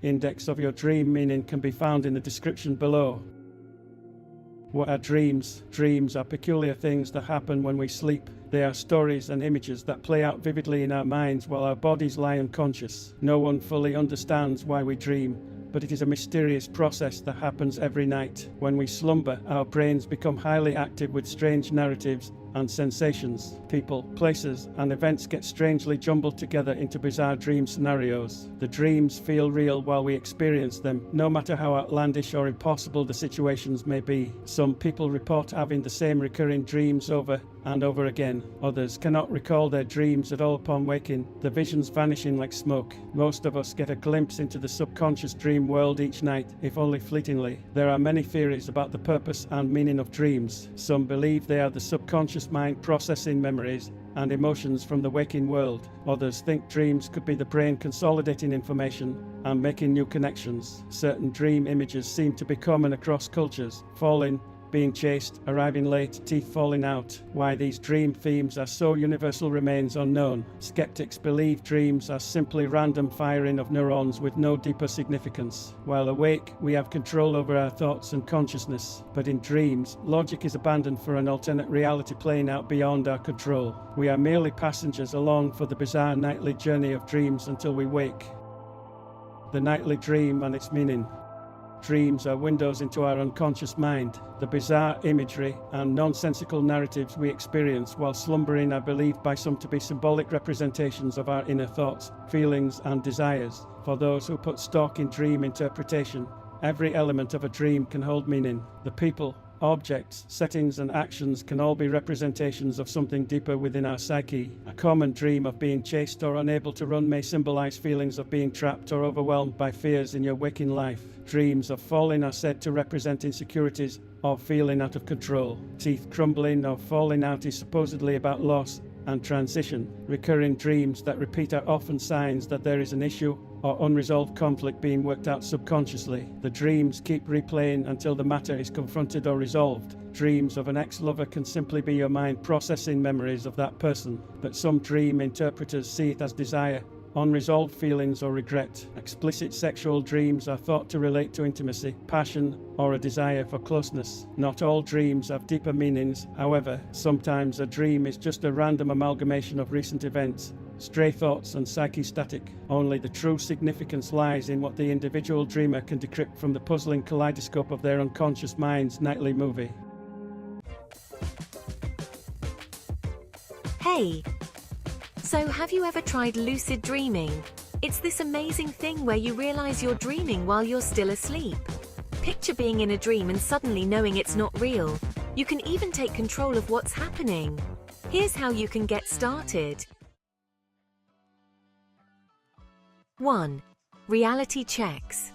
Index of your dream meaning can be found in the description below. What are dreams? Dreams are peculiar things that happen when we sleep. They are stories and images that play out vividly in our minds while our bodies lie unconscious. No one fully understands why we dream, but it is a mysterious process that happens every night. When we slumber, our brains become highly active with strange narratives and sensations. People, places, and events get strangely jumbled together into bizarre dream scenarios. The dreams feel real while we experience them, no matter how outlandish or impossible the situations may be. Some people report having the same recurring dreams over and over again. Others cannot recall their dreams at all upon waking, the visions vanishing like smoke. Most of us get a glimpse into the subconscious dream world each night, if only fleetingly. There are many theories about the purpose and meaning of dreams. Some believe they are the subconscious mind processing memories and emotions from the waking world. Others think dreams could be the brain consolidating information and making new connections. Certain dream images seem to be common across cultures: falling, being chased, arriving late, teeth falling out. Why these dream themes are so universal remains unknown. Skeptics believe dreams are simply random firing of neurons with no deeper significance. While awake, we have control over our thoughts and consciousness, but in dreams, logic is abandoned for an alternate reality playing out beyond our control. We are merely passengers along for the bizarre nightly journey of dreams until we wake. The nightly dream and its meaning. Dreams are windows into our unconscious mind. The bizarre imagery and nonsensical narratives we experience while slumbering are believed by some to be symbolic representations of our inner thoughts, feelings, and desires. For those who put stock in dream interpretation, every element of a dream can hold meaning. The people, objects, settings, and actions can all be representations of something deeper within our psyche. A common dream of being chased or unable to run may symbolize feelings of being trapped or overwhelmed by fears in your waking life. Dreams of falling are said to represent insecurities or feeling out of control. Teeth crumbling or falling out is supposedly about loss and transition. Recurring dreams that repeat are often signs that there is an issue or unresolved conflict being worked out subconsciously. The dreams keep replaying until the matter is confronted or resolved. Dreams of an ex-lover can simply be your mind processing memories of that person, but some dream interpreters see it as desire, unresolved feelings, or regret. Explicit sexual dreams are thought to relate to intimacy, passion, or a desire for closeness. Not all dreams have deeper meanings, however. Sometimes a dream is just a random amalgamation of recent events, stray thoughts, and psyche static. Only the true significance lies in what the individual dreamer can decrypt from the puzzling kaleidoscope of their unconscious mind's nightly movie. Hey! So have you ever tried lucid dreaming? It's this amazing thing where you realize you're dreaming while you're still asleep. Picture being in a dream and suddenly knowing it's not real. You can even take control of what's happening. Here's how you can get started. 1. Reality checks.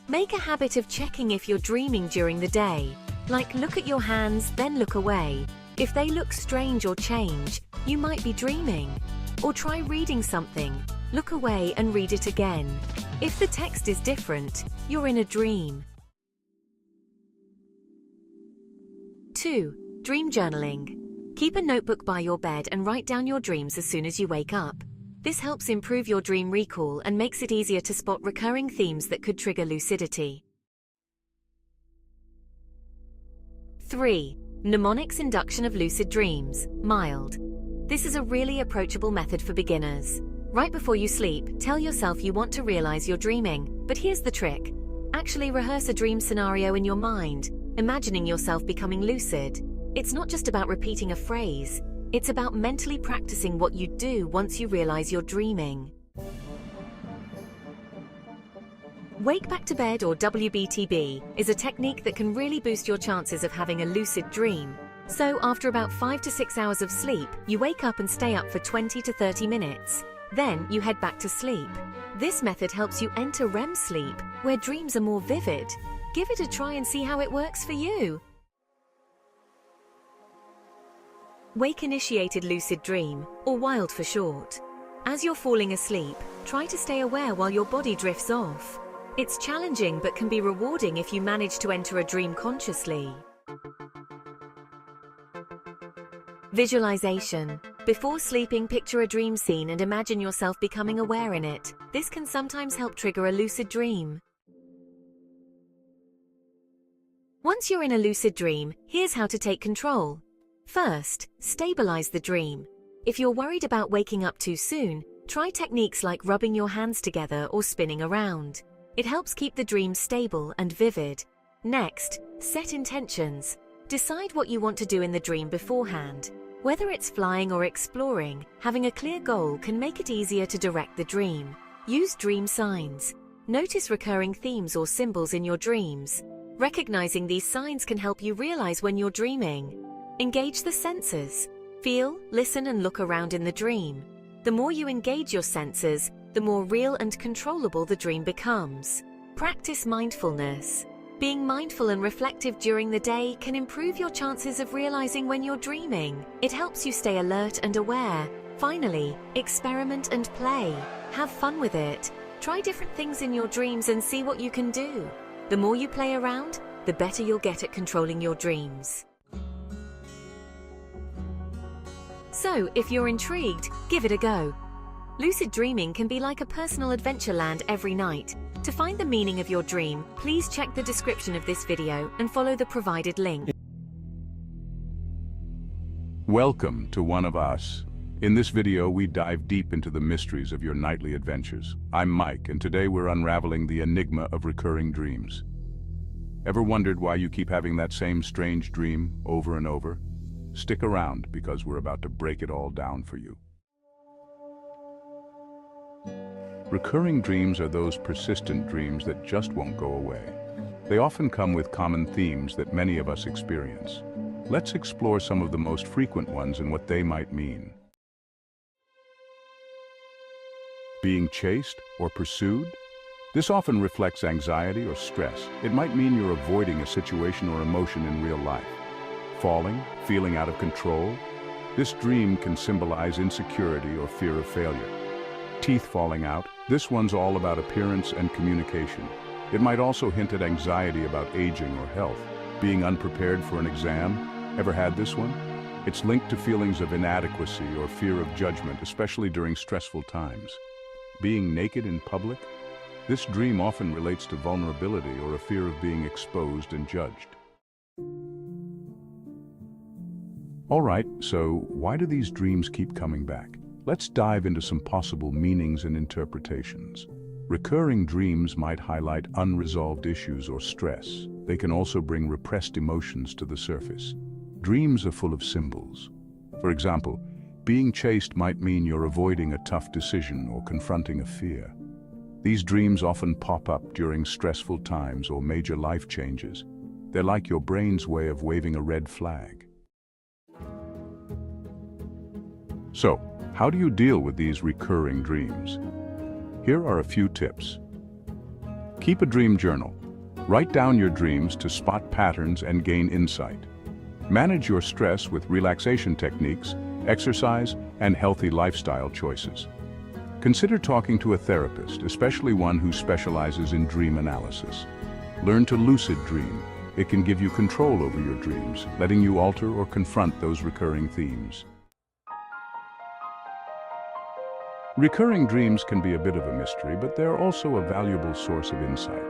Make a habit of checking if you're dreaming during the day. Like, look at your hands, then look away. If they look strange or change, you might be dreaming. Or try reading something, look away and read it again. If the text is different, you're in a dream. 2. Dream journaling. Keep a notebook by your bed and write down your dreams as soon as you wake up. This helps improve your dream recall and makes it easier to spot recurring themes that could trigger lucidity. 3. Mnemonics induction of lucid dreams, mild. This is a really approachable method for beginners. Right before you sleep, tell yourself you want to realize you're dreaming, but here's the trick. Actually rehearse a dream scenario in your mind, imagining yourself becoming lucid. It's not just about repeating a phrase, it's about mentally practicing what you do once you realize you're dreaming. Wake back to bed, or WBTB, is a technique that can really boost your chances of having a lucid dream. So after about 5 to 6 hours of sleep, you wake up and stay up for 20 to 30 minutes. Then you head back to sleep. This method helps you enter REM sleep, where dreams are more vivid. Give it a try and see how it works for you. Wake-initiated lucid dream, or WILD for short. As you're falling asleep, try to stay aware while your body drifts off. It's challenging but can be rewarding if you manage to enter a dream consciously. Visualization. Before sleeping, picture a dream scene and imagine yourself becoming aware in it. This can sometimes help trigger a lucid dream. Once you're in a lucid dream, here's how to take control. First, stabilize the dream. If you're worried about waking up too soon, try techniques like rubbing your hands together or spinning around. It helps keep the dream stable and vivid. Next, set intentions. Decide what you want to do in the dream beforehand. Whether it's flying or exploring, having a clear goal can make it easier to direct the dream. Use dream signs. Notice recurring themes or symbols in your dreams. Recognizing these signs can help you realize when you're dreaming. Engage the senses. Feel, listen, and look around in the dream. The more you engage your senses, the more real and controllable the dream becomes. Practice mindfulness. Being mindful and reflective during the day can improve your chances of realizing when you're dreaming. It helps you stay alert and aware. Finally, experiment and play. Have fun with it. Try different things in your dreams and see what you can do. The more you play around, the better you'll get at controlling your dreams. So, if you're intrigued, give it a go. Lucid dreaming can be like a personal adventure land every night. To find the meaning of your dream, please check the description of this video and follow the provided link. Welcome to One of Us. In this video, we dive deep into the mysteries of your nightly adventures. I'm Mike, and today we're unraveling the enigma of recurring dreams. Ever wondered why you keep having that same strange dream over and over? Stick around, because we're about to break it all down for you. Recurring dreams are those persistent dreams that just won't go away. They often come with common themes that many of us experience. Let's explore some of the most frequent ones and what they might mean. Being chased or pursued? This often reflects anxiety or stress. It might mean you're avoiding a situation or emotion in real life. Falling, feeling out of control? This dream can symbolize insecurity or fear of failure. Teeth falling out? This one's all about appearance and communication. It might also hint at anxiety about aging or health. Being unprepared for an exam? Ever had this one? It's linked to feelings of inadequacy or fear of judgment, especially during stressful times. Being naked in public? This dream often relates to vulnerability or a fear of being exposed and judged. All right, so why do these dreams keep coming back? Let's dive into some possible meanings and interpretations. Recurring dreams might highlight unresolved issues or stress. They can also bring repressed emotions to the surface. Dreams are full of symbols. For example, being chased might mean you're avoiding a tough decision or confronting a fear. These dreams often pop up during stressful times or major life changes. They're like your brain's way of waving a red flag. So, how do you deal with these recurring dreams? Here are a few tips. Keep a dream journal. Write down your dreams to spot patterns and gain insight. Manage your stress with relaxation techniques, exercise, and healthy lifestyle choices. Consider talking to a therapist, especially one who specializes in dream analysis. Learn to lucid dream. It can give you control over your dreams, letting you alter or confront those recurring themes. Recurring dreams can be a bit of a mystery, but they're also a valuable source of insight.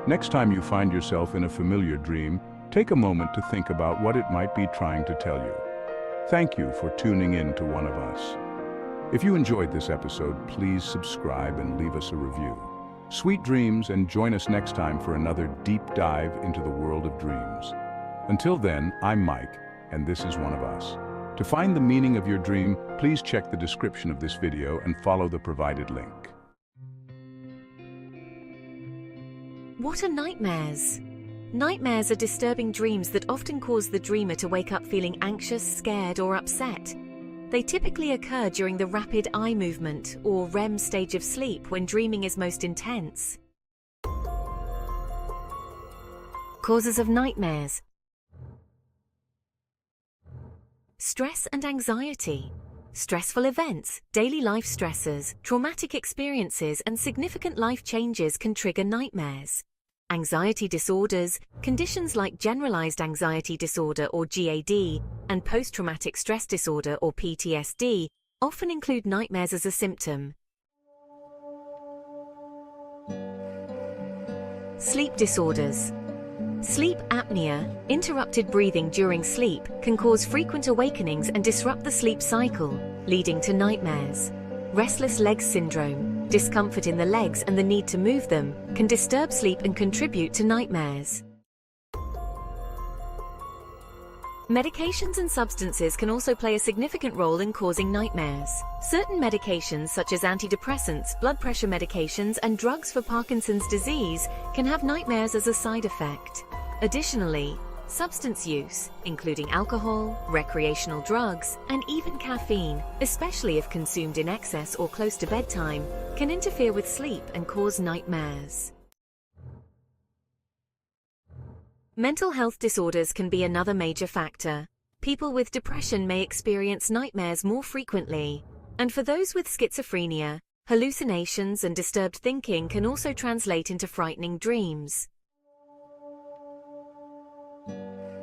Next time you find yourself in a familiar dream, take a moment to think about what it might be trying to tell you. Thank you for tuning in to One of Us. If you enjoyed this episode, please subscribe and leave us a review. Sweet dreams, and join us next time for another deep dive into the world of dreams. Until then, I'm Mike, and this is One of Us. To find the meaning of your dream, please check the description of this video and follow the provided link. What are nightmares? Nightmares are disturbing dreams that often cause the dreamer to wake up feeling anxious, scared, or upset. They typically occur during the rapid eye movement, or REM stage of sleep, when dreaming is most intense. Causes of nightmares. Stress and anxiety. Stressful events, daily life stressors, traumatic experiences, and significant life changes can trigger nightmares. Anxiety disorders, conditions like generalized anxiety disorder or GAD, and post-traumatic stress disorder or PTSD often include nightmares as a symptom. Sleep disorders. Sleep apnea, interrupted breathing during sleep, can cause frequent awakenings and disrupt the sleep cycle, leading to nightmares. Restless legs syndrome, discomfort in the legs and the need to move them, can disturb sleep and contribute to nightmares. Medications and substances can also play a significant role in causing nightmares. Certain medications such as antidepressants, blood pressure medications, and drugs for Parkinson's disease can have nightmares as a side effect. Additionally, substance use, including alcohol, recreational drugs, and even caffeine, especially if consumed in excess or close to bedtime, can interfere with sleep and cause nightmares. Mental health disorders can be another major factor. People with depression may experience nightmares more frequently, and for those with schizophrenia, hallucinations and disturbed thinking can also translate into frightening dreams.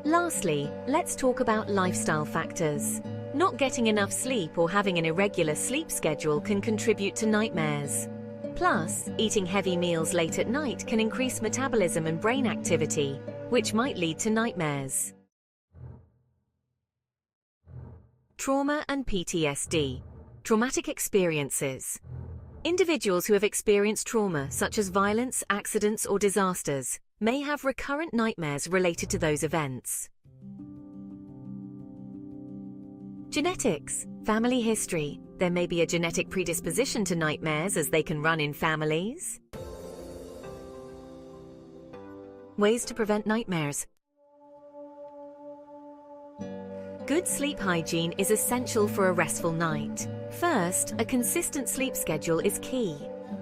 Lastly, let's talk about lifestyle factors. Not getting enough sleep or having an irregular sleep schedule can contribute to nightmares. Plus, eating heavy meals late at night can increase metabolism and brain activity, which might lead to nightmares. Trauma and PTSD. Traumatic experiences. Individuals who have experienced trauma, such as violence, accidents, or disasters, may have recurrent nightmares related to those events. Genetics. Family history. There may be a genetic predisposition to nightmares as they can run in families. Ways to prevent nightmares. Good sleep hygiene is essential for a restful night. First, a consistent sleep schedule is key.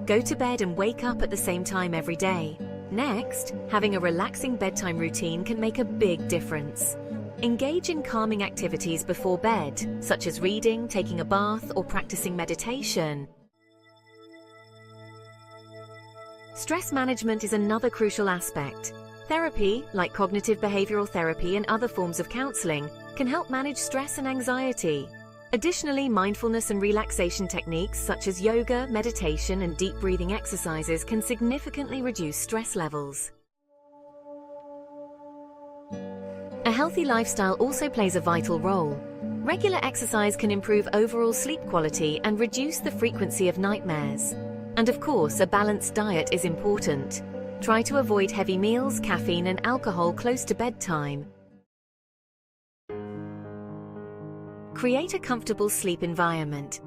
Go to bed and wake up at the same time every day. Next, having a relaxing bedtime routine can make a big difference. Engage in calming activities before bed, such as reading, taking a bath, or practicing meditation. Stress management is another crucial aspect. Therapy, like cognitive behavioral therapy and other forms of counseling, can help manage stress and anxiety. Additionally, mindfulness and relaxation techniques such as yoga, meditation, and deep breathing exercises can significantly reduce stress levels. A healthy lifestyle also plays a vital role. Regular exercise can improve overall sleep quality and reduce the frequency of nightmares. And of course, a balanced diet is important. Try to avoid heavy meals, caffeine, and alcohol close to bedtime. Create a comfortable sleep environment.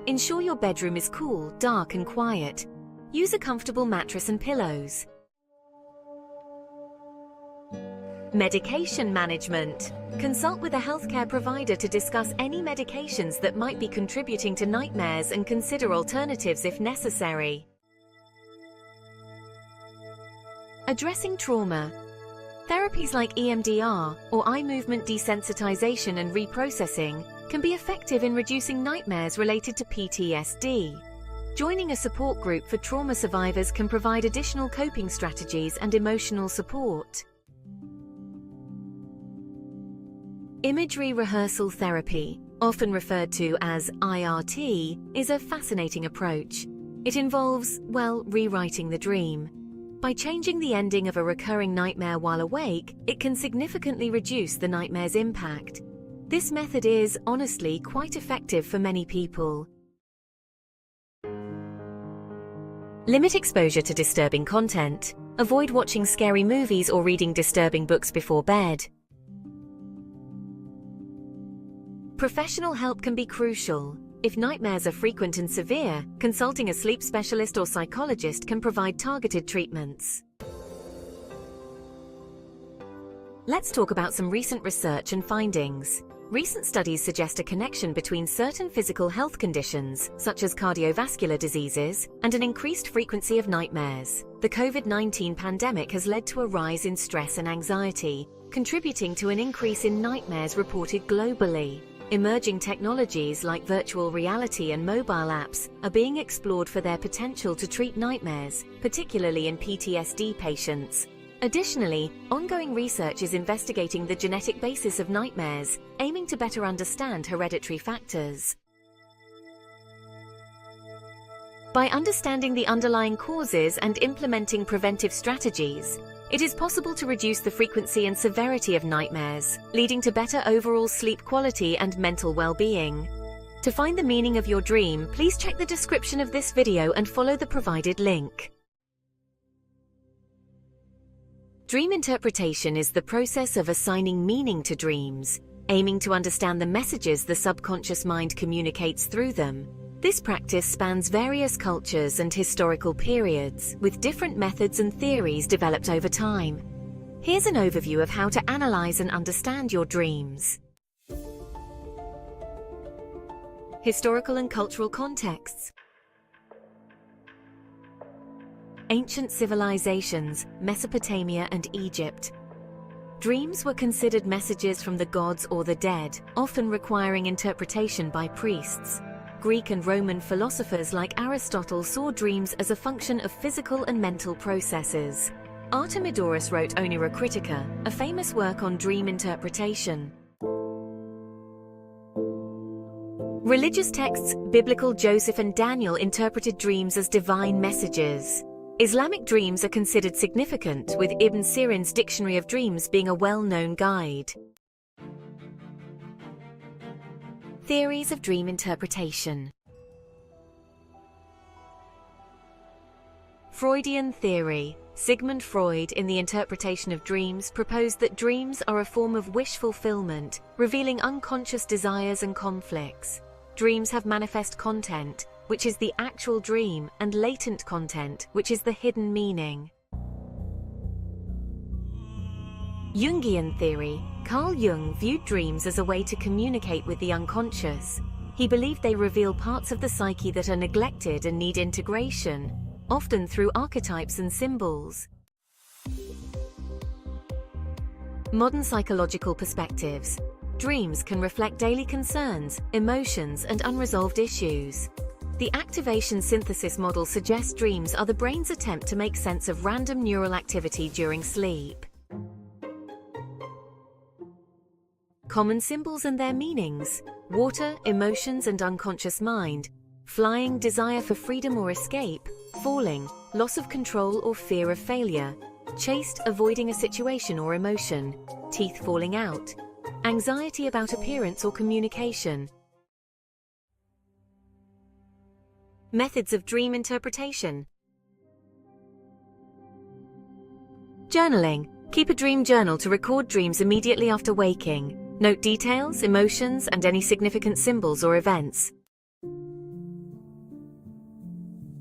Ensure your bedroom is cool, dark, and quiet. Use a comfortable mattress and pillows. Medication management. Consult with a healthcare provider to discuss any medications that might be contributing to nightmares and consider alternatives if necessary. Addressing trauma. Therapies like EMDR, or eye movement desensitization and reprocessing, can be effective in reducing nightmares related to PTSD. Joining a support group for trauma survivors can provide additional coping strategies and emotional support. Imagery rehearsal therapy, often referred to as IRT, is a fascinating approach. It involves, rewriting the dream. By changing the ending of a recurring nightmare while awake, it can significantly reduce the nightmare's impact. This method is, honestly, quite effective for many people. Limit exposure to disturbing content. Avoid watching scary movies or reading disturbing books before bed. Professional help can be crucial. If nightmares are frequent and severe, consulting a sleep specialist or psychologist can provide targeted treatments. Let's talk about some recent research and findings. Recent studies suggest a connection between certain physical health conditions, such as cardiovascular diseases, and an increased frequency of nightmares. The COVID-19 pandemic has led to a rise in stress and anxiety, contributing to an increase in nightmares reported globally. Emerging technologies like virtual reality and mobile apps are being explored for their potential to treat nightmares, particularly in PTSD patients. Additionally, ongoing research is investigating the genetic basis of nightmares, aiming to better understand hereditary factors. By understanding the underlying causes and implementing preventive strategies, it is possible to reduce the frequency and severity of nightmares, leading to better overall sleep quality and mental well-being. To find the meaning of your dream, please check the description of this video and follow the provided link. Dream interpretation is the process of assigning meaning to dreams, aiming to understand the messages the subconscious mind communicates through them. This practice spans various cultures and historical periods, with different methods and theories developed over time. Here's an overview of how to analyze and understand your dreams. Historical and cultural contexts. Ancient civilizations, Mesopotamia and Egypt. Dreams were considered messages from the gods or the dead, often requiring interpretation by priests. Greek and Roman philosophers like Aristotle saw dreams as a function of physical and mental processes. Artemidorus wrote Onira Critica, a famous work on dream interpretation. Religious texts, biblical Joseph and Daniel interpreted dreams as divine messages. Islamic dreams are considered significant, with Ibn Sirin's Dictionary of Dreams being a well-known guide. Theories of dream interpretation. Freudian theory. Sigmund Freud, in the interpretation of dreams, proposed that dreams are a form of wish fulfillment, revealing unconscious desires and conflicts. Dreams have manifest content, which is the actual dream, and latent content, which is the hidden meaning. Jungian theory. Carl Jung viewed dreams as a way to communicate with the unconscious. He believed they reveal parts of the psyche that are neglected and need integration, often through archetypes and symbols. Modern psychological perspectives. Dreams can reflect daily concerns, emotions, and unresolved issues. The activation synthesis model suggests dreams are the brain's attempt to make sense of random neural activity during sleep. Common symbols and their meanings. Water, emotions and unconscious mind. Flying, desire for freedom or escape. Falling, loss of control or fear of failure. Chased, avoiding a situation or emotion. Teeth falling out. Anxiety about appearance or communication. Methods of dream interpretation. Journaling. Keep a dream journal to record dreams immediately after waking. Note details, emotions, and any significant symbols or events.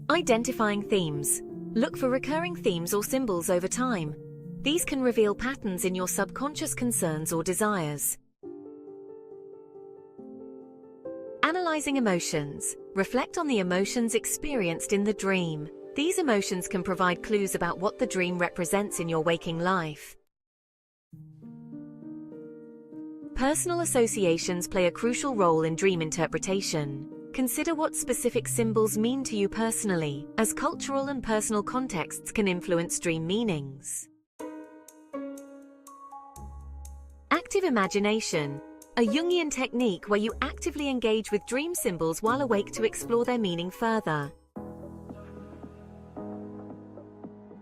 Identifying themes. Look for recurring themes or symbols over time. These can reveal patterns in your subconscious concerns or desires. Analyzing emotions. Reflect on the emotions experienced in the dream. These emotions can provide clues about what the dream represents in your waking life. Personal associations play a crucial role in dream interpretation. Consider what specific symbols mean to you personally, as cultural and personal contexts can influence dream meanings. Active imagination. A Jungian technique where you actively engage with dream symbols while awake to explore their meaning further.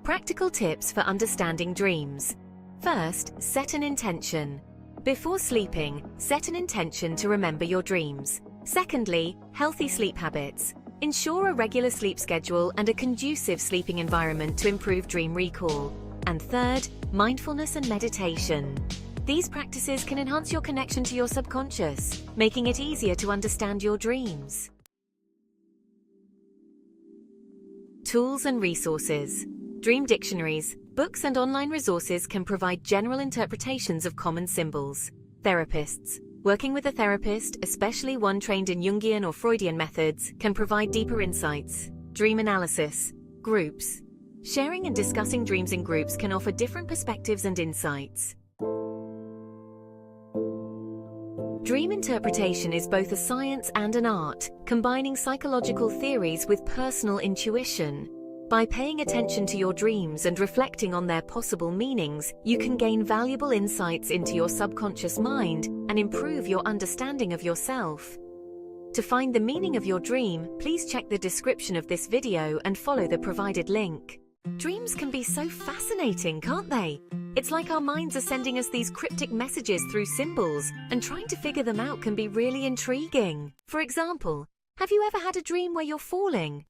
Practical tips for understanding dreams. First, set an intention. Before sleeping, set an intention to remember your dreams. Secondly, healthy sleep habits. Ensure a regular sleep schedule and a conducive sleeping environment to improve dream recall. And third, mindfulness and meditation. These practices can enhance your connection to your subconscious, making it easier to understand your dreams. Tools and resources. Dream dictionaries, books and online resources can provide general interpretations of common symbols. Therapists. Working with a therapist, especially one trained in Jungian or Freudian methods, can provide deeper insights. Dream analysis. Groups. Sharing and discussing dreams in groups can offer different perspectives and insights. Dream interpretation is both a science and an art, combining psychological theories with personal intuition. By paying attention to your dreams and reflecting on their possible meanings, you can gain valuable insights into your subconscious mind and improve your understanding of yourself. To find the meaning of your dream, please check the description of this video and follow the provided link. Dreams can be so fascinating, can't they? It's like our minds are sending us these cryptic messages through symbols, and trying to figure them out can be really intriguing. For example, have you ever had a dream where you're falling?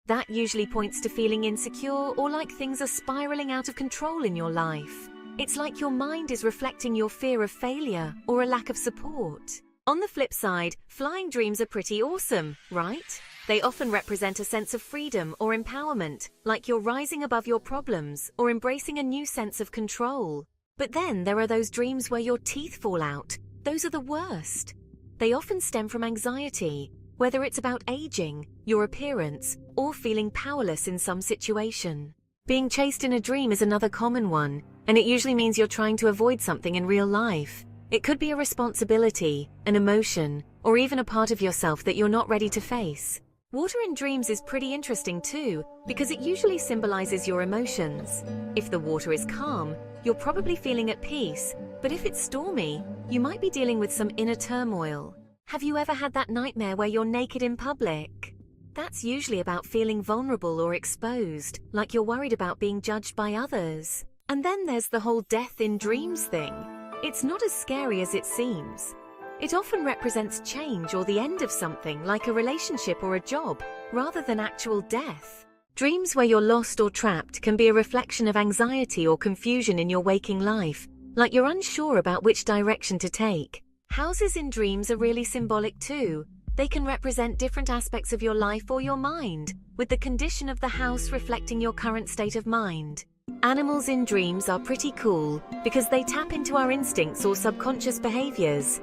That usually points to feeling insecure or like things are spiraling out of control in your life. It's like your mind is reflecting your fear of failure or a lack of support. On the flip side, flying dreams are pretty awesome, right? They often represent a sense of freedom or empowerment, like you're rising above your problems or embracing a new sense of control. But then there are those dreams where your teeth fall out. Those are the worst. They often stem from anxiety, whether it's about aging, your appearance, or feeling powerless in some situation. Being chased in a dream is another common one, and it usually means you're trying to avoid something in real life. It could be a responsibility, an emotion, or even a part of yourself that you're not ready to face. Water in dreams is pretty interesting too, because it usually symbolizes your emotions. If the water is calm, you're probably feeling at peace, but if it's stormy, you might be dealing with some inner turmoil. Have you ever had that nightmare where you're naked in public? That's usually about feeling vulnerable or exposed, like you're worried about being judged by others. And then there's the whole death in dreams thing. It's not as scary as it seems. It often represents change or the end of something, like a relationship or a job, rather than actual death. Dreams where you're lost or trapped can be a reflection of anxiety or confusion in your waking life, like you're unsure about which direction to take. Houses in dreams are really symbolic too. They can represent different aspects of your life or your mind, with the condition of the house reflecting your current state of mind. Animals in dreams are pretty cool because they tap into our instincts or subconscious behaviors.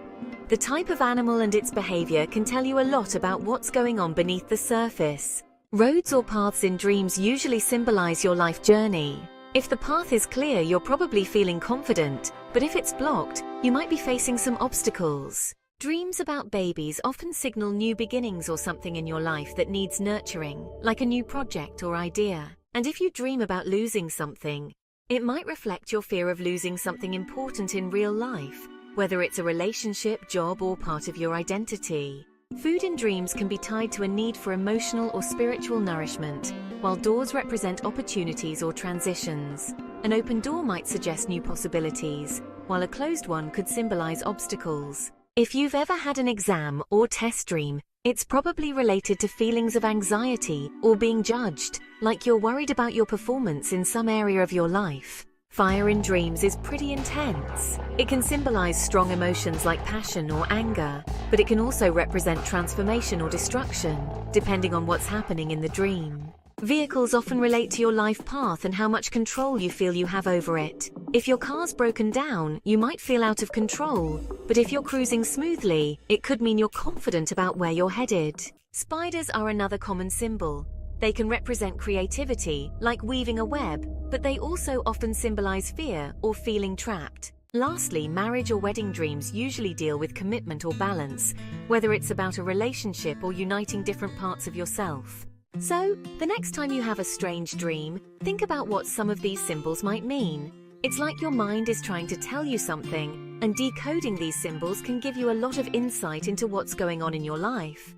The type of animal and its behavior can tell you a lot about what's going on beneath the surface. Roads or paths in dreams usually symbolize your life journey. If the path is clear, you're probably feeling confident, but if it's blocked, you might be facing some obstacles. Dreams about babies often signal new beginnings or something in your life that needs nurturing, like a new project or idea. And if you dream about losing something, it might reflect your fear of losing something important in real life, whether it's a relationship, job, or part of your identity. Food in dreams can be tied to a need for emotional or spiritual nourishment, while doors represent opportunities or transitions. An open door might suggest new possibilities, while a closed one could symbolize obstacles. If you've ever had an exam or test dream, it's probably related to feelings of anxiety or being judged, like you're worried about your performance in some area of your life. Fire in dreams is pretty intense. It can symbolize strong emotions like passion or anger, but it can also represent transformation or destruction, depending on what's happening in the dream. Vehicles often relate to your life path and how much control you feel you have over it. If your car's broken down, you might feel out of control, but if you're cruising smoothly, it could mean you're confident about where you're headed. Spiders are another common symbol. They can represent creativity, like weaving a web, but they also often symbolize fear or feeling trapped. Lastly, marriage or wedding dreams usually deal with commitment or balance, whether it's about a relationship or uniting different parts of yourself. So, the next time you have a strange dream, think about what some of these symbols might mean. It's like your mind is trying to tell you something, and decoding these symbols can give you a lot of insight into what's going on in your life.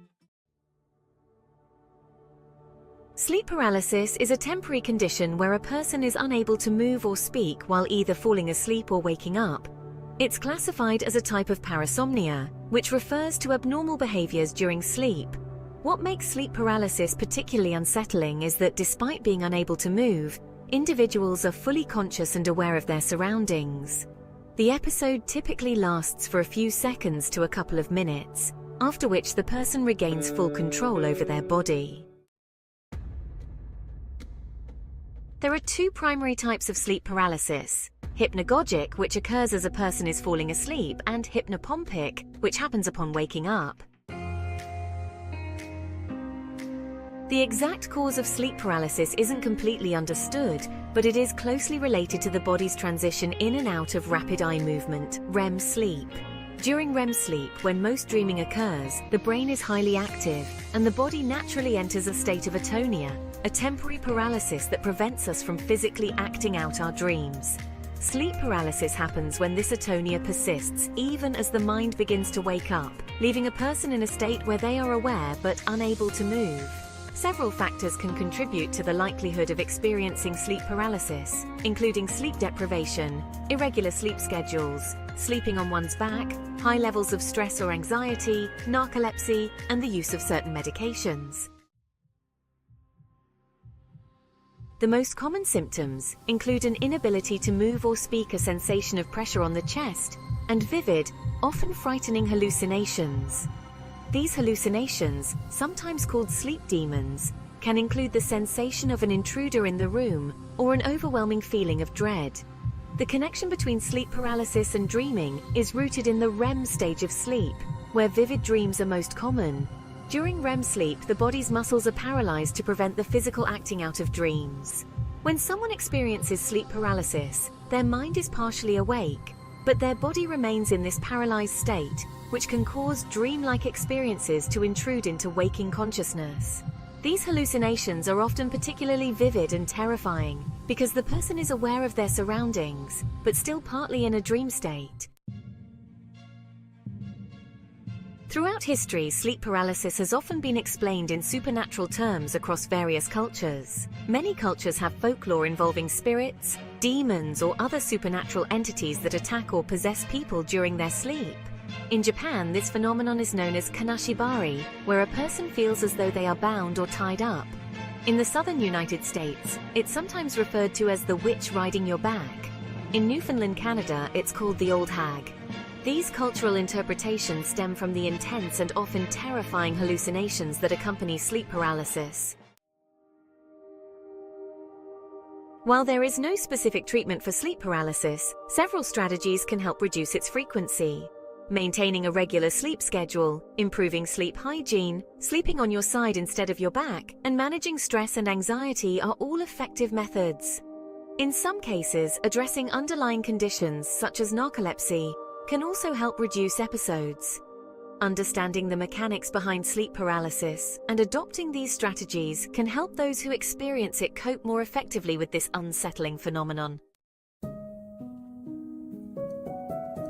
Sleep paralysis is a temporary condition where a person is unable to move or speak while either falling asleep or waking up. It's classified as a type of parasomnia, which refers to abnormal behaviors during sleep. What makes sleep paralysis particularly unsettling is that despite being unable to move, individuals are fully conscious and aware of their surroundings. The episode typically lasts for a few seconds to a couple of minutes, after which the person regains full control over their body. There are two primary types of sleep paralysis: hypnagogic, which occurs as a person is falling asleep, and hypnopompic, which happens upon waking up. The exact cause of sleep paralysis isn't completely understood, but it is closely related to the body's transition in and out of rapid eye movement, REM sleep. During REM sleep, when most dreaming occurs, the brain is highly active, and the body naturally enters a state of atonia, a temporary paralysis that prevents us from physically acting out our dreams. Sleep paralysis happens when this atonia persists, even as the mind begins to wake up, leaving a person in a state where they are aware but unable to move. Several factors can contribute to the likelihood of experiencing sleep paralysis, including sleep deprivation, irregular sleep schedules, sleeping on one's back, high levels of stress or anxiety, narcolepsy, and the use of certain medications. The most common symptoms include an inability to move or speak, a sensation of pressure on the chest, and vivid, often frightening hallucinations. These hallucinations, sometimes called sleep demons, can include the sensation of an intruder in the room or an overwhelming feeling of dread. The connection between sleep paralysis and dreaming is rooted in the REM stage of sleep, where vivid dreams are most common. During REM sleep, the body's muscles are paralyzed to prevent the physical acting out of dreams. When someone experiences sleep paralysis, their mind is partially awake, but their body remains in this paralyzed state, which can cause dreamlike experiences to intrude into waking consciousness. These hallucinations are often particularly vivid and terrifying because the person is aware of their surroundings, but still partly in a dream state. Throughout history, sleep paralysis has often been explained in supernatural terms across various cultures. Many cultures have folklore involving spirits, demons, or other supernatural entities that attack or possess people during their sleep. In Japan, this phenomenon is known as kanashibari, where a person feels as though they are bound or tied up. In the southern United States, it's sometimes referred to as the witch riding your back. In Newfoundland, Canada, it's called the old hag. These cultural interpretations stem from the intense and often terrifying hallucinations that accompany sleep paralysis. While there is no specific treatment for sleep paralysis, several strategies can help reduce its frequency. Maintaining a regular sleep schedule, improving sleep hygiene, sleeping on your side instead of your back, and managing stress and anxiety are all effective methods. In some cases, addressing underlying conditions such as narcolepsy can also help reduce episodes. Understanding the mechanics behind sleep paralysis and adopting these strategies can help those who experience it cope more effectively with this unsettling phenomenon.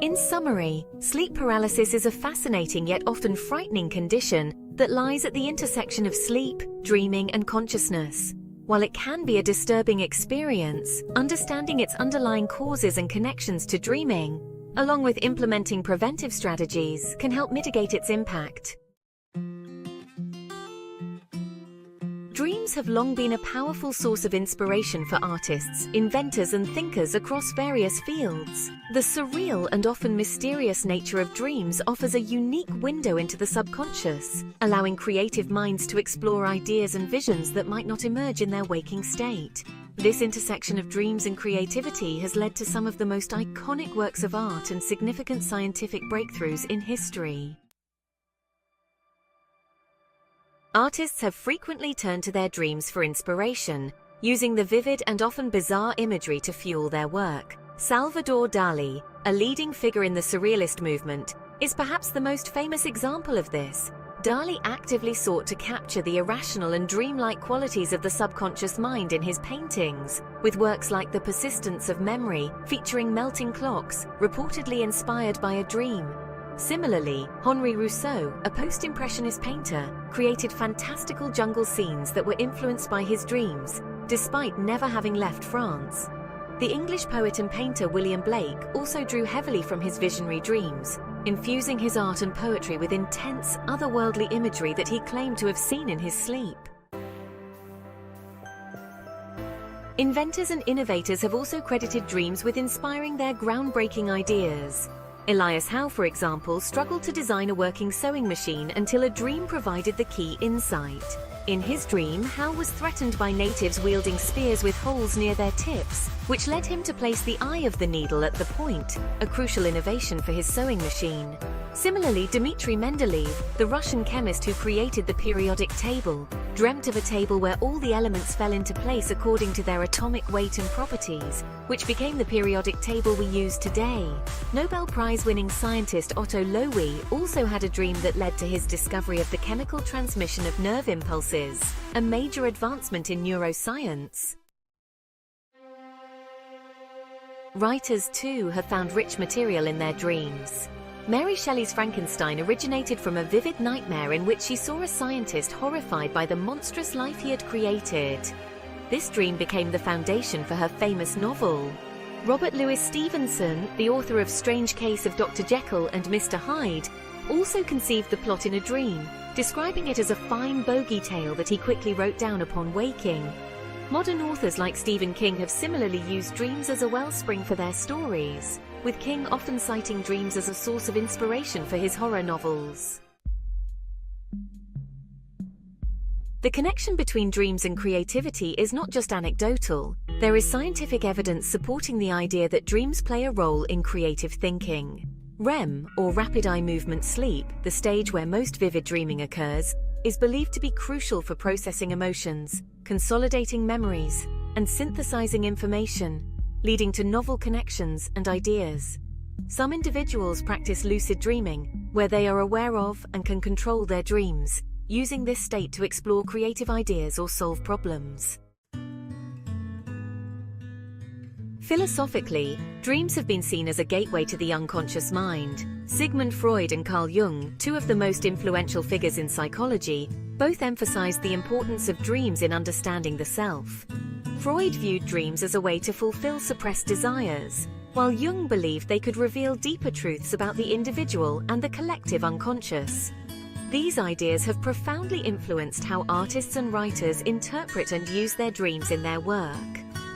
In summary, sleep paralysis is a fascinating yet often frightening condition that lies at the intersection of sleep, dreaming, and consciousness. While it can be a disturbing experience, understanding its underlying causes and connections to dreaming, along with implementing preventive strategies, can help mitigate its impact. Dreams have long been a powerful source of inspiration for artists, inventors, and thinkers across various fields. The surreal and often mysterious nature of dreams offers a unique window into the subconscious, allowing creative minds to explore ideas and visions that might not emerge in their waking state. This intersection of dreams and creativity has led to some of the most iconic works of art and significant scientific breakthroughs in history. Artists have frequently turned to their dreams for inspiration, using the vivid and often bizarre imagery to fuel their work. Salvador Dali, a leading figure in the Surrealist movement, is perhaps the most famous example of this. Dali actively sought to capture the irrational and dreamlike qualities of the subconscious mind in his paintings, with works like The Persistence of Memory, featuring melting clocks, reportedly inspired by a dream. Similarly, Henri Rousseau, a post-impressionist painter, created fantastical jungle scenes that were influenced by his dreams, despite never having left France. The English poet and painter William Blake also drew heavily from his visionary dreams, infusing his art and poetry with intense, otherworldly imagery that he claimed to have seen in his sleep. Inventors and innovators have also credited dreams with inspiring their groundbreaking ideas. Elias Howe, for example, struggled to design a working sewing machine until a dream provided the key insight. In his dream, Howe was threatened by natives wielding spears with holes near their tips, which led him to place the eye of the needle at the point, a crucial innovation for his sewing machine. Similarly, Dmitry Mendeleev, the Russian chemist who created the periodic table, dreamt of a table where all the elements fell into place according to their atomic weight and properties, which became the periodic table we use today. Nobel Prize-winning scientist Otto Loewi also had a dream that led to his discovery of the chemical transmission of nerve impulses, a major advancement in neuroscience. Writers, too, have found rich material in their dreams. Mary Shelley's Frankenstein originated from a vivid nightmare in which she saw a scientist horrified by the monstrous life he had created. This dream became the foundation for her famous novel. Robert Louis Stevenson, the author of Strange Case of Dr. Jekyll and Mr. Hyde, also conceived the plot in a dream, describing it as a fine bogey tale that he quickly wrote down upon waking. Modern authors like Stephen King have similarly used dreams as a wellspring for their stories, with King often citing dreams as a source of inspiration for his horror novels. The connection between dreams and creativity is not just anecdotal. There is scientific evidence supporting the idea that dreams play a role in creative thinking. REM, or rapid eye movement sleep, the stage where most vivid dreaming occurs, is believed to be crucial for processing emotions, consolidating memories, and synthesizing information, leading to novel connections and ideas. Some individuals practice lucid dreaming, where they are aware of and can control their dreams, using this state to explore creative ideas or solve problems. Philosophically, dreams have been seen as a gateway to the unconscious mind. Sigmund Freud and Carl Jung, two of the most influential figures in psychology, both emphasized the importance of dreams in understanding the self. Freud viewed dreams as a way to fulfill suppressed desires, while Jung believed they could reveal deeper truths about the individual and the collective unconscious. These ideas have profoundly influenced how artists and writers interpret and use their dreams in their work.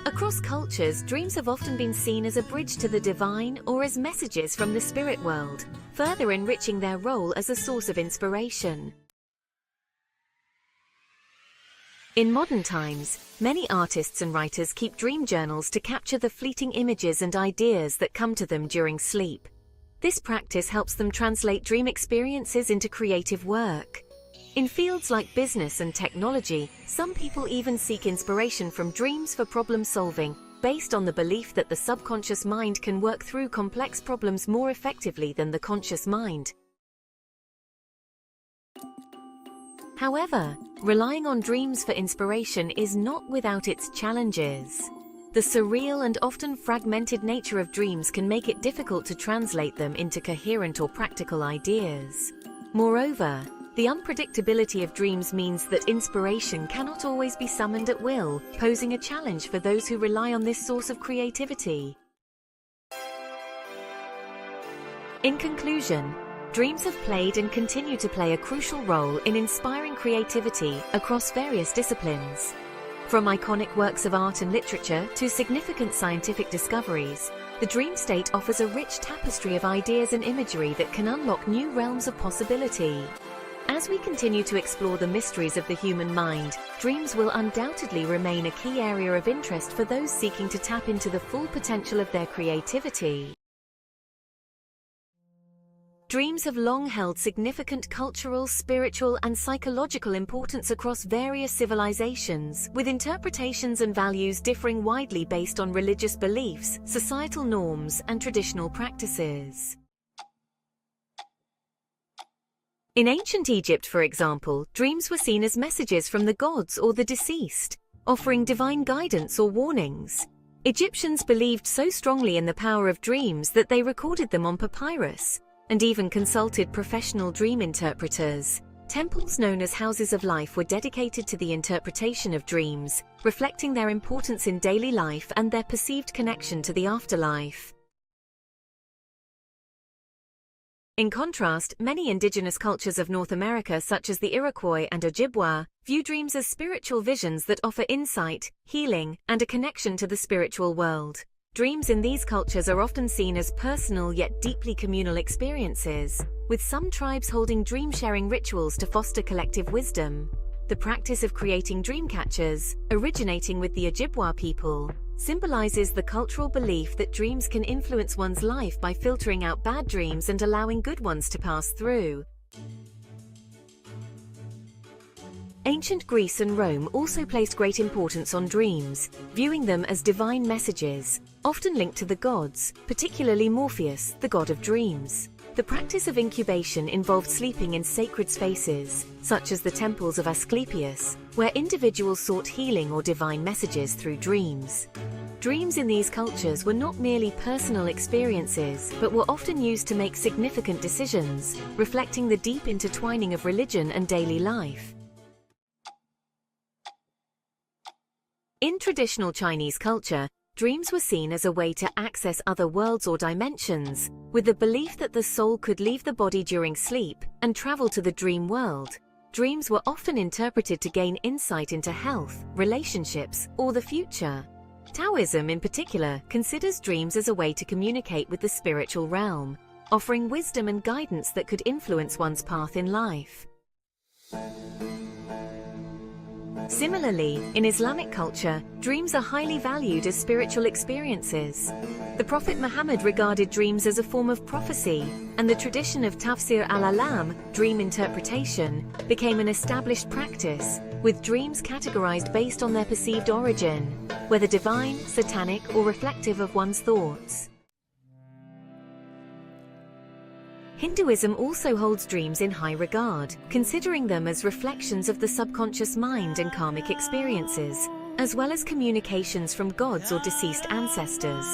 Across cultures, dreams have often been seen as a bridge to the divine or as messages from the spirit world, further enriching their role as a source of inspiration. In modern times, many artists and writers keep dream journals to capture the fleeting images and ideas that come to them during sleep. This practice helps them translate dream experiences into creative work. In fields like business and technology, some people even seek inspiration from dreams for problem solving, based on the belief that the subconscious mind can work through complex problems more effectively than the conscious mind. However, relying on dreams for inspiration is not without its challenges. The surreal and often fragmented nature of dreams can make it difficult to translate them into coherent or practical ideas. Moreover, the unpredictability of dreams means that inspiration cannot always be summoned at will, posing a challenge for those who rely on this source of creativity. In conclusion, dreams have played and continue to play a crucial role in inspiring creativity across various disciplines. From iconic works of art and literature to significant scientific discoveries, the dream state offers a rich tapestry of ideas and imagery that can unlock new realms of possibility. As we continue to explore the mysteries of the human mind, dreams will undoubtedly remain a key area of interest for those seeking to tap into the full potential of their creativity. Dreams have long held significant cultural, spiritual, and psychological importance across various civilizations, with interpretations and values differing widely based on religious beliefs, societal norms, and traditional practices. In ancient Egypt, for example, dreams were seen as messages from the gods or the deceased, offering divine guidance or warnings. Egyptians believed so strongly in the power of dreams that they recorded them on papyrus, and even consulted professional dream interpreters. Temples known as houses of life were dedicated to the interpretation of dreams, reflecting their importance in daily life and their perceived connection to the afterlife. In contrast, many indigenous cultures of North America, such as the Iroquois and Ojibwa, view dreams as spiritual visions that offer insight, healing, and a connection to the spiritual world. Dreams in these cultures are often seen as personal yet deeply communal experiences, with some tribes holding dream-sharing rituals to foster collective wisdom. The practice of creating dream catchers, originating with the Ojibwa people, symbolizes the cultural belief that dreams can influence one's life by filtering out bad dreams and allowing good ones to pass through. Ancient Greece and Rome also placed great importance on dreams, viewing them as divine messages, often linked to the gods, particularly Morpheus, the god of dreams. The practice of incubation involved sleeping in sacred spaces, such as the temples of Asclepius, where individuals sought healing or divine messages through dreams. Dreams in these cultures were not merely personal experiences, but were often used to make significant decisions, reflecting the deep intertwining of religion and daily life. In traditional Chinese culture, dreams were seen as a way to access other worlds or dimensions, with the belief that the soul could leave the body during sleep and travel to the dream world. Dreams were often interpreted to gain insight into health, relationships, or the future. Taoism, in particular, considers dreams as a way to communicate with the spiritual realm, offering wisdom and guidance that could influence one's path in life. Similarly, in Islamic culture, dreams are highly valued as spiritual experiences. The Prophet Muhammad regarded dreams as a form of prophecy, and the tradition of tafsir al-alam, dream interpretation, became an established practice, with dreams categorized based on their perceived origin, whether divine, satanic, or reflective of one's thoughts. Hinduism also holds dreams in high regard, considering them as reflections of the subconscious mind and karmic experiences, as well as communications from gods or deceased ancestors.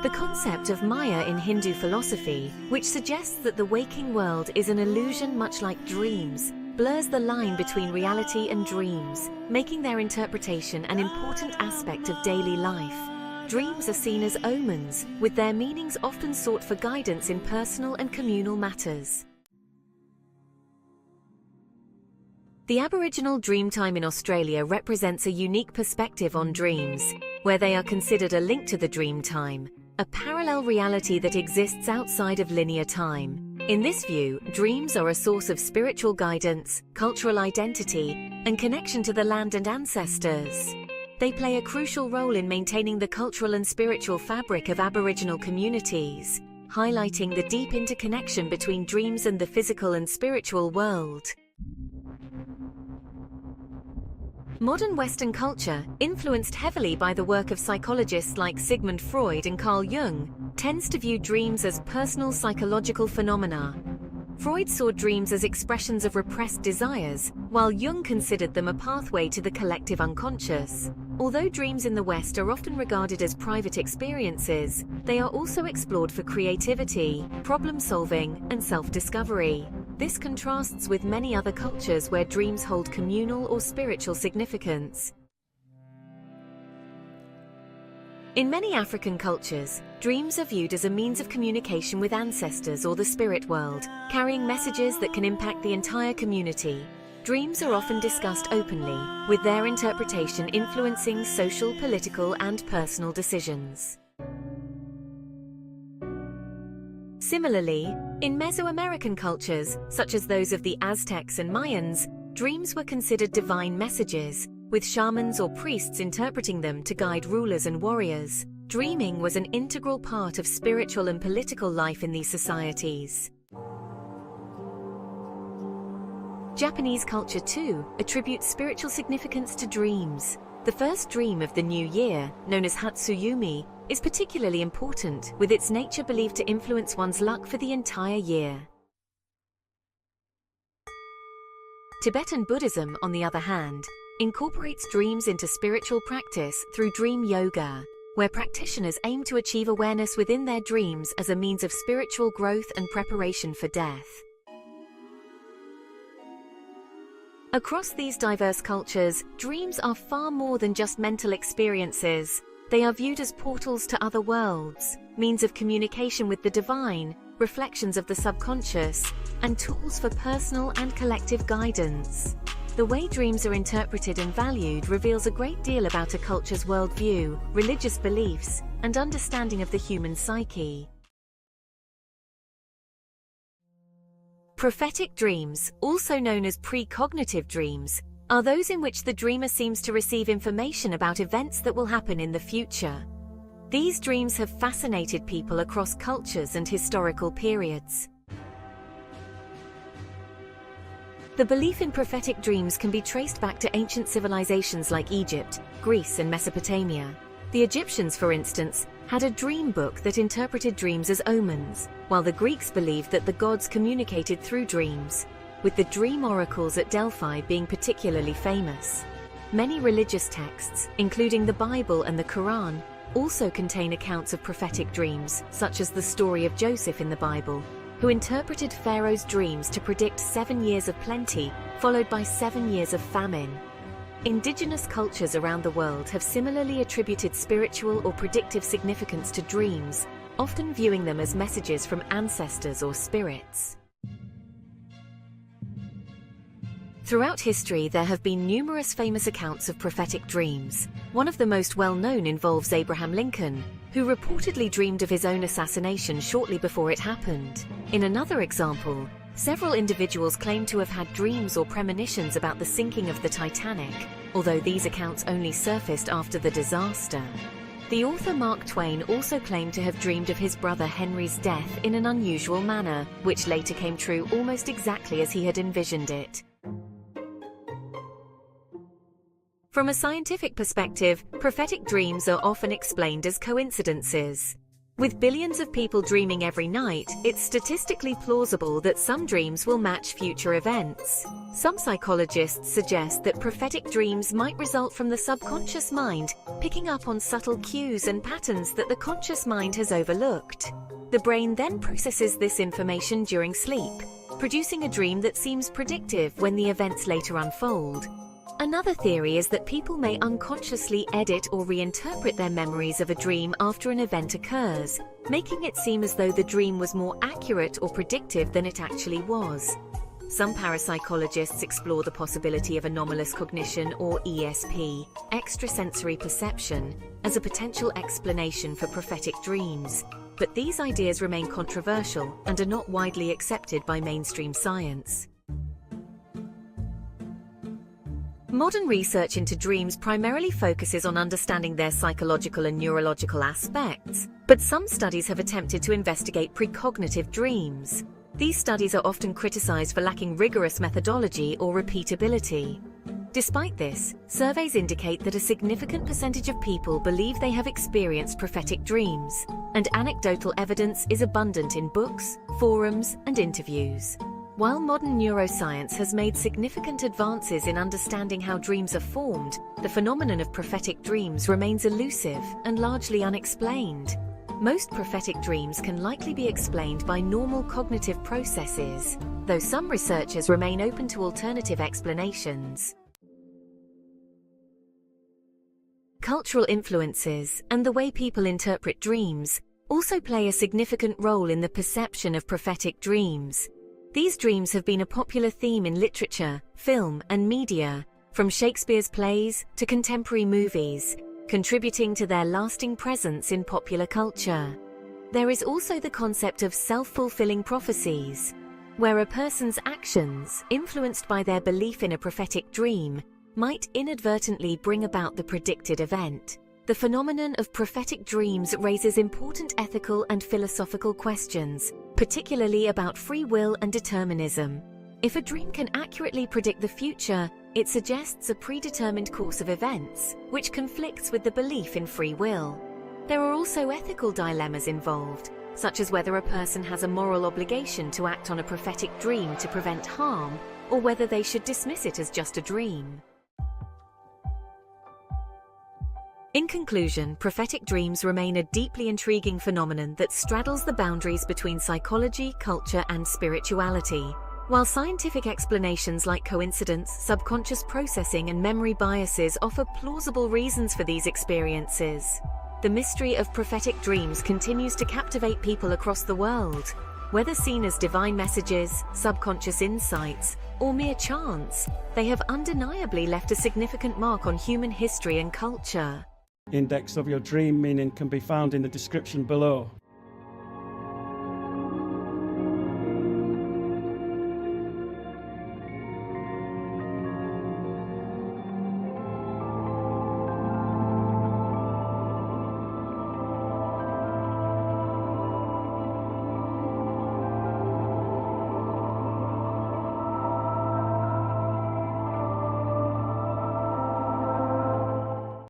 The concept of Maya in Hindu philosophy, which suggests that the waking world is an illusion much like dreams, blurs the line between reality and dreams, making their interpretation an important aspect of daily life. Dreams are seen as omens, with their meanings often sought for guidance in personal and communal matters. The Aboriginal Dreamtime in Australia represents a unique perspective on dreams, where they are considered a link to the dream time, a parallel reality that exists outside of linear time. In this view, dreams are a source of spiritual guidance, cultural identity, and connection to the land and ancestors. They play a crucial role in maintaining the cultural and spiritual fabric of Aboriginal communities, highlighting the deep interconnection between dreams and the physical and spiritual world. Modern Western culture, influenced heavily by the work of psychologists like Sigmund Freud and Carl Jung, tends to view dreams as personal psychological phenomena. Freud saw dreams as expressions of repressed desires, while Jung considered them a pathway to the collective unconscious. Although dreams in the West are often regarded as private experiences, they are also explored for creativity, problem-solving, and self-discovery. This contrasts with many other cultures where dreams hold communal or spiritual significance. In many African cultures, dreams are viewed as a means of communication with ancestors or the spirit world, carrying messages that can impact the entire community. Dreams are often discussed openly, with their interpretation influencing social, political, and personal decisions. Similarly, in Mesoamerican cultures, such as those of the Aztecs and Mayans, dreams were considered divine messages, with shamans or priests interpreting them to guide rulers and warriors. Dreaming was an integral part of spiritual and political life in these societies. Japanese culture, too, attributes spiritual significance to dreams. The first dream of the new year, known as Hatsuyumi, is particularly important, with its nature believed to influence one's luck for the entire year. Tibetan Buddhism, on the other hand, incorporates dreams into spiritual practice through dream yoga, where practitioners aim to achieve awareness within their dreams as a means of spiritual growth and preparation for death. Across these diverse cultures, dreams are far more than just mental experiences. They are viewed as portals to other worlds, means of communication with the divine, reflections of the subconscious, and tools for personal and collective guidance. The way dreams are interpreted and valued reveals a great deal about a culture's worldview, religious beliefs, and understanding of the human psyche. Prophetic dreams, also known as precognitive dreams, are those in which the dreamer seems to receive information about events that will happen in the future. These dreams have fascinated people across cultures and historical periods. The belief in prophetic dreams can be traced back to ancient civilizations like Egypt, Greece, and Mesopotamia. The Egyptians, for instance, had a dream book that interpreted dreams as omens, while the Greeks believed that the gods communicated through dreams, with the dream oracles at Delphi being particularly famous. Many religious texts, including the Bible and the Quran, also contain accounts of prophetic dreams, such as the story of Joseph in the Bible, who interpreted Pharaoh's dreams to predict 7 years of plenty, followed by 7 years of famine. Indigenous cultures around the world have similarly attributed spiritual or predictive significance to dreams, often viewing them as messages from ancestors or spirits. Throughout history, there have been numerous famous accounts of prophetic dreams. One of the most well-known involves Abraham Lincoln, who reportedly dreamed of his own assassination shortly before it happened. In another example, several individuals claim to have had dreams or premonitions about the sinking of the Titanic, although these accounts only surfaced after the disaster. The author Mark Twain also claimed to have dreamed of his brother Henry's death in an unusual manner, which later came true almost exactly as he had envisioned it. From a scientific perspective, prophetic dreams are often explained as coincidences. With billions of people dreaming every night, it's statistically plausible that some dreams will match future events. Some psychologists suggest that prophetic dreams might result from the subconscious mind picking up on subtle cues and patterns that the conscious mind has overlooked. The brain then processes this information during sleep, producing a dream that seems predictive when the events later unfold. Another theory is that people may unconsciously edit or reinterpret their memories of a dream after an event occurs, making it seem as though the dream was more accurate or predictive than it actually was. Some parapsychologists explore the possibility of anomalous cognition, or ESP, extrasensory perception, as a potential explanation for prophetic dreams, but these ideas remain controversial and are not widely accepted by mainstream science. Modern research into dreams primarily focuses on understanding their psychological and neurological aspects, but some studies have attempted to investigate precognitive dreams. These studies are often criticized for lacking rigorous methodology or repeatability. Despite this, surveys indicate that a significant percentage of people believe they have experienced prophetic dreams, and anecdotal evidence is abundant in books, forums, and interviews. While modern neuroscience has made significant advances in understanding how dreams are formed, the phenomenon of prophetic dreams remains elusive and largely unexplained. Most prophetic dreams can likely be explained by normal cognitive processes, though some researchers remain open to alternative explanations. Cultural influences and the way people interpret dreams also play a significant role in the perception of prophetic dreams. These dreams have been a popular theme in literature, film, and media, from Shakespeare's plays to contemporary movies, contributing to their lasting presence in popular culture. There is also the concept of self-fulfilling prophecies, where a person's actions, influenced by their belief in a prophetic dream, might inadvertently bring about the predicted event. The phenomenon of prophetic dreams raises important ethical and philosophical questions, particularly about free will and determinism. If a dream can accurately predict the future, it suggests a predetermined course of events, which conflicts with the belief in free will. There are also ethical dilemmas involved, such as whether a person has a moral obligation to act on a prophetic dream to prevent harm, or whether they should dismiss it as just a dream. In conclusion, prophetic dreams remain a deeply intriguing phenomenon that straddles the boundaries between psychology, culture, and spirituality. While scientific explanations like coincidence, subconscious processing, and memory biases offer plausible reasons for these experiences, the mystery of prophetic dreams continues to captivate people across the world. Whether seen as divine messages, subconscious insights, or mere chance, they have undeniably left a significant mark on human history and culture. Index of your dream meaning can be found in the description below.